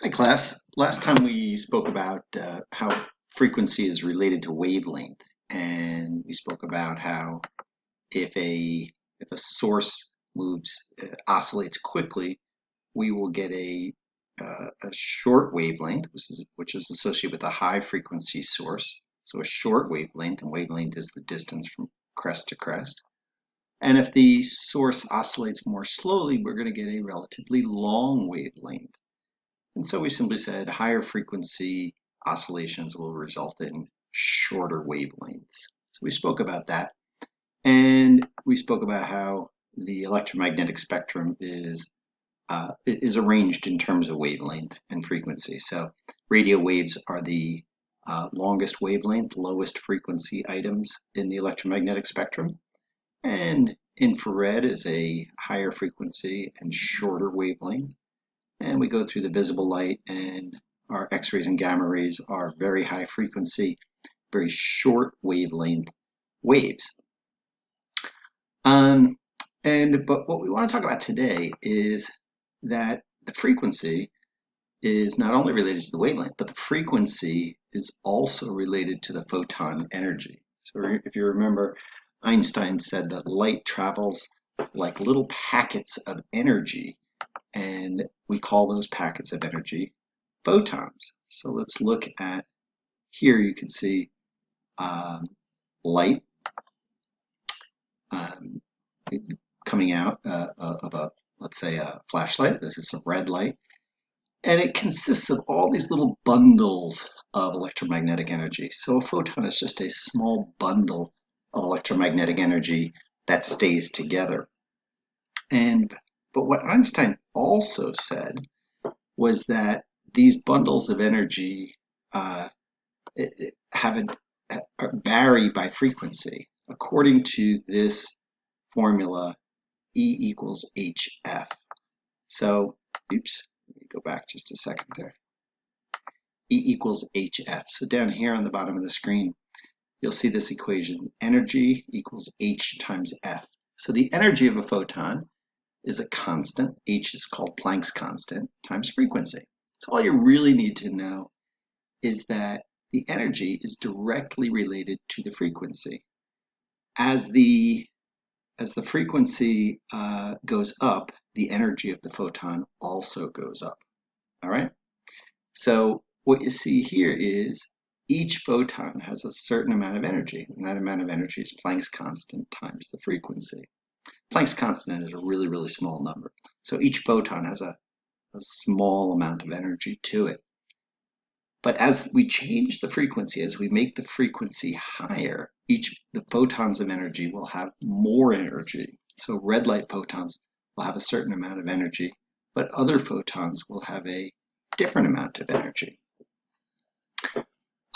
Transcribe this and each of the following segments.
Hi, class. Last time we spoke about how frequency is related to wavelength, and we spoke about how if a source oscillates quickly, we will get a short wavelength, which is associated with a high frequency source. So a short wavelength, and wavelength is the distance from crest to crest. And if the source oscillates more slowly, we're going to get a relatively long wavelength. And so we simply said higher frequency oscillations will result in shorter wavelengths. So we spoke about that. And we spoke about how the electromagnetic spectrum is arranged in terms of wavelength and frequency. So radio waves are the longest wavelength, lowest frequency items in the electromagnetic spectrum. And infrared is a higher frequency and shorter wavelength. And we go through the visible light, and our X-rays and gamma rays are very high frequency, very short wavelength waves. But what we want to talk about today is that the frequency is not only related to the wavelength, but the frequency is also related to the photon energy. So if you remember, Einstein said that light travels like little packets of energy, and we call those packets of energy photons. So let's look at here. You can see light um, coming out of let's say a flashlight. This is a red light, and it consists of all these little bundles of electromagnetic energy. So a photon is just a small bundle of electromagnetic energy that stays together. But what Einstein also said was that these bundles of energy vary by frequency. According to this formula, E equals HF. So, oops, let me go back just a second there. E equals HF. So down here on the bottom of the screen, you'll see this equation. Energy equals H times F. So the energy of a photon is a constant. H is called Planck's constant times frequency. So all you really need to know is that the energy is directly related to the frequency. As the frequency goes up, the energy of the photon also goes up. All right. So what you see here is each photon has a certain amount of energy, and that amount of energy is Planck's constant times the frequency. Planck's constant is a really, really small number. So each photon has a small amount of energy to it. But as we change the frequency, as we make the frequency higher, the photons of energy will have more energy. So red light photons will have a certain amount of energy, but other photons will have a different amount of energy.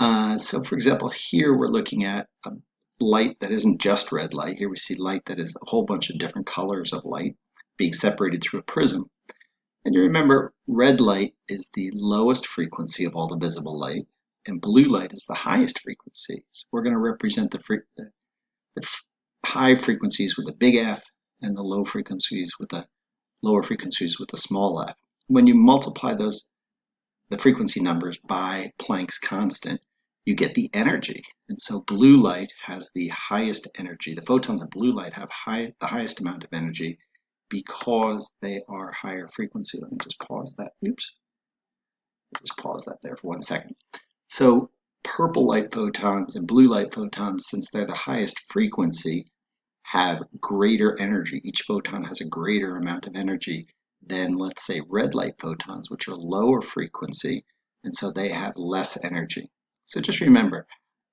So for example, here we're looking at a light that isn't just red light. Here we see light that is a whole bunch of different colors of light being separated through a prism. And you remember, red light is the lowest frequency of all the visible light, and blue light is the highest frequency. So we're going to represent the high frequencies with a big F, and the low frequencies with the lower frequencies with a small f. When you multiply the frequency numbers by Planck's constant, you get the energy. And so blue light has the highest energy. The photons of blue light have the highest amount of energy, because they are higher frequency. Let me just pause that. Oops. Just pause that there for 1 second. So purple light photons and blue light photons, since they're the highest frequency, have greater energy. Each photon has a greater amount of energy than, let's say, red light photons, which are lower frequency, and so they have less energy. So just remember,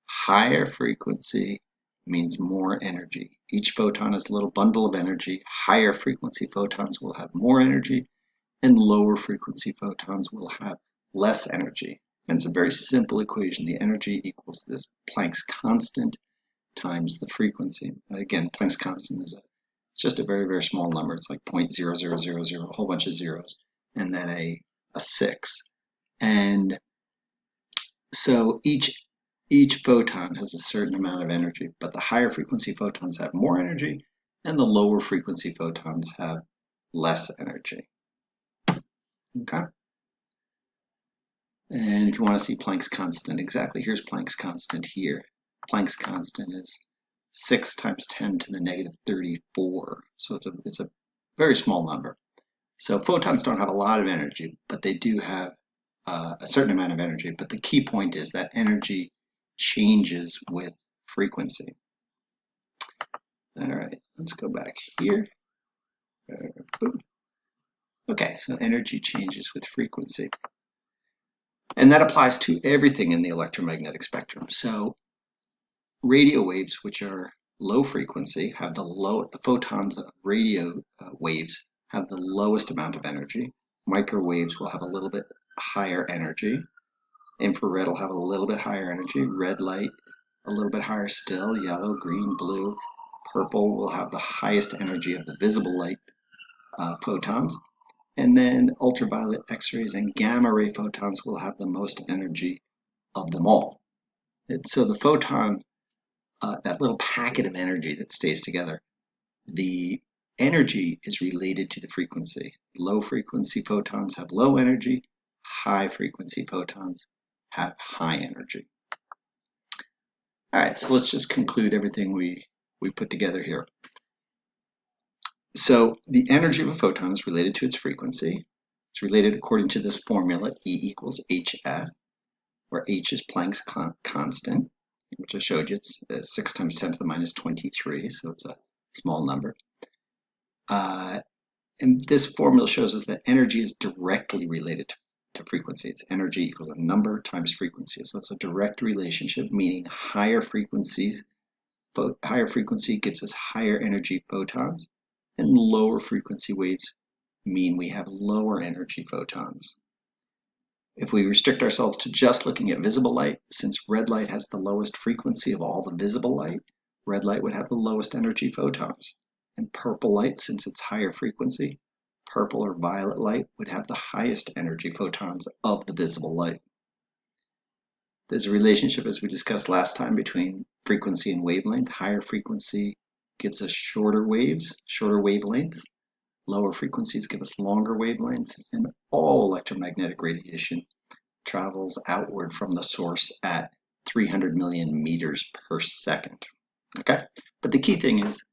higher frequency means more energy. Each photon is a little bundle of energy. Higher frequency photons will have more energy, and lower frequency photons will have less energy. And it's a very simple equation. The energy equals this Planck's constant times the frequency. Again, Planck's constant it's just a very, very small number. It's like 0.0000, a whole bunch of zeros, and then a 6. And so each photon has a certain amount of energy, but the higher frequency photons have more energy, and the lower frequency photons have less energy. Okay? And if you want to see Planck's constant, exactly, here's Planck's constant here. Planck's constant is 6 times 10 to the negative 34. So it's a very small number. So photons don't have a lot of energy, but they do have a certain amount of energy. But the key point is that energy changes with frequency. All right, let's go back here. Okay, so energy changes with frequency. And that applies to everything in the electromagnetic spectrum. So radio waves, which are low frequency, have the photons of radio waves have the lowest amount of energy. Microwaves will have a little bit higher energy. Infrared will have a little bit higher energy. Red light, a little bit higher still. Yellow, green, blue. Purple will have the highest energy of the visible light photons. And then ultraviolet, X-rays, and gamma ray photons will have the most energy of them all. So the photon, that little packet of energy that stays together, the energy is related to the frequency. Low frequency photons have low energy, high frequency photons have high energy. All right, so let's just conclude everything we put together here. So the energy of a photon is related to its frequency. It's related according to this formula, E equals hf, where h is Planck's constant, which I showed you. It's 6 times 10 to the minus 23, so it's a small number. And this formula shows us that energy is directly related to frequency. It's energy equals a number times frequency. So it's a direct relationship, meaning higher frequency gives us higher energy photons, and lower frequency waves mean we have lower energy photons. If we restrict ourselves to just looking at visible light, since red light has the lowest frequency of all the visible light, red light would have the lowest energy photons. And purple light, since it's higher frequency, purple or violet light would have the highest energy photons of the visible light. There's a relationship, as we discussed last time, between frequency and wavelength. Higher frequency gives us shorter waves, shorter wavelengths. Lower frequencies give us longer wavelengths, and all electromagnetic radiation travels outward from the source at 300 million meters per second. Okay, but the key thing is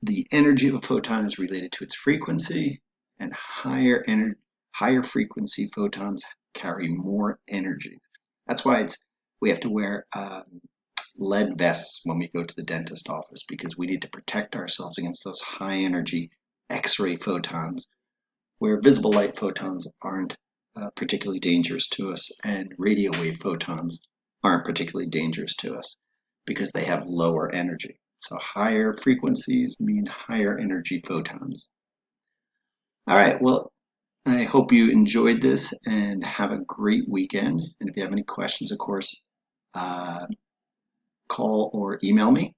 the energy of a photon is related to its frequency, and higher frequency photons carry more energy. That's why we have to wear lead vests when we go to the dentist office, because we need to protect ourselves against those high energy X-ray photons, where visible light photons aren't particularly dangerous to us, and radio wave photons aren't particularly dangerous to us because they have lower energy. So higher frequencies mean higher energy photons. All right, well, I hope you enjoyed this and have a great weekend. And if you have any questions, of course, call or email me.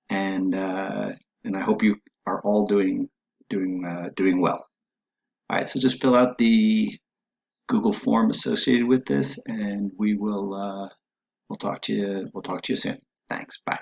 And I hope you are all doing well. All right, so just fill out the Google form associated with this, and we'll talk to you soon. Thanks. Bye.